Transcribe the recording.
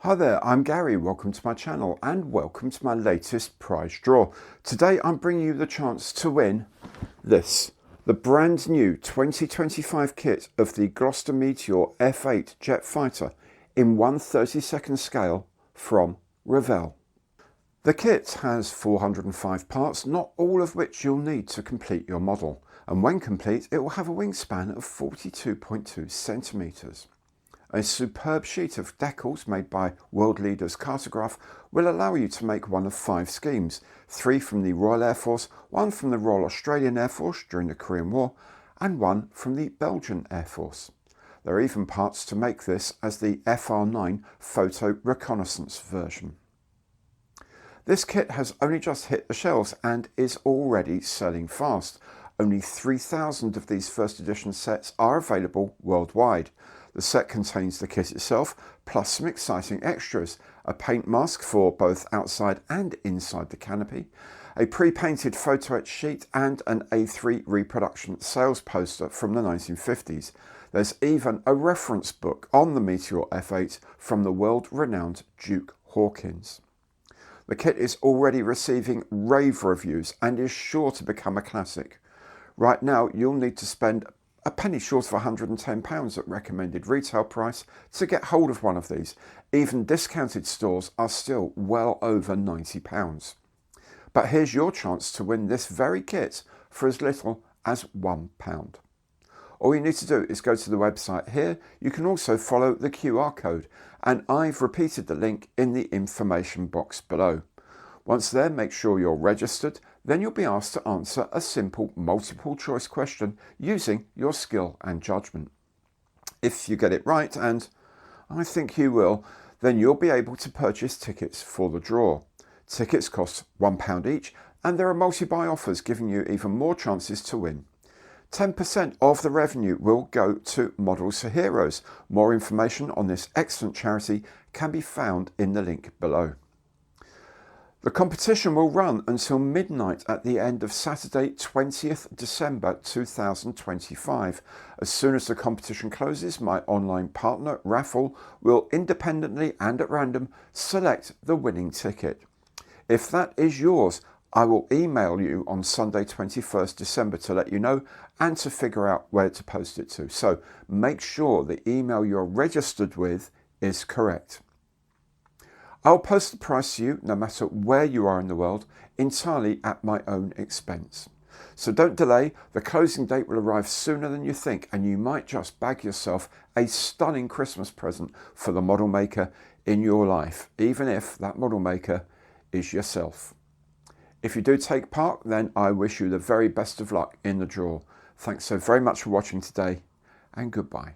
Hi there, I'm Gary. Welcome to my channel and welcome to my latest prize draw. Today I'm bringing you the chance to win this, the brand new 2025 kit of the Gloster Meteor F8 jet fighter in 1/32 scale from Revell. The kit has 405 parts, not all of which you'll need to complete your model, and when complete it will have a wingspan of 42.2 centimeters. A superb sheet of decals made by world leaders Cartograph will allow you to make one of 5 schemes, 3 from the Royal Air Force, 1 from the Royal Australian Air Force during the Korean War, and 1 from the Belgian Air Force. There are even parts to make this as the FR9 photo reconnaissance version. This kit has only just hit the shelves and is already selling fast. Only 3,000 of these first edition sets are available worldwide. The set contains the kit itself, plus some exciting extras, a paint mask for both outside and inside the canopy, a pre-painted photo etch sheet and an A3 reproduction sales poster from the 1950s. There's even a reference book on the Meteor F8 from the world-renowned Duke Hawkins. The kit is already receiving rave reviews and is sure to become a classic. Right now you'll need to spend a penny short of £110 at recommended retail price to get hold of one of these. Even discounted stores are still well over £90. But here's your chance to win this very kit for as little as £1. All you need to do is go to the website here. You can also follow the QR code, and I've repeated the link in the information box below. Once there, make sure you're registered, then you'll be asked to answer a simple multiple choice question using your skill and judgment. If you get it right, and I think you will, then you'll be able to purchase tickets for the draw. Tickets cost £1 each, and there are multi-buy offers giving you even more chances to win. 10% of the revenue will go to Models for Heroes. More information on this excellent charity can be found in the link below. The competition will run until midnight at the end of Saturday, 20th December 2025. As soon as the competition closes, my online partner, Revell, will independently and at random select the winning ticket. If that is yours, I will email you on Sunday, 21st December to let you know and to figure out where to post it to. So make sure the email you're registered with is correct. I'll post the price to you, no matter where you are in the world, entirely at my own expense. So don't delay, the closing date will arrive sooner than you think, and you might just bag yourself a stunning Christmas present for the model maker in your life, even if that model maker is yourself. If you do take part, then I wish you the very best of luck in the draw. Thanks so very much for watching today, and goodbye.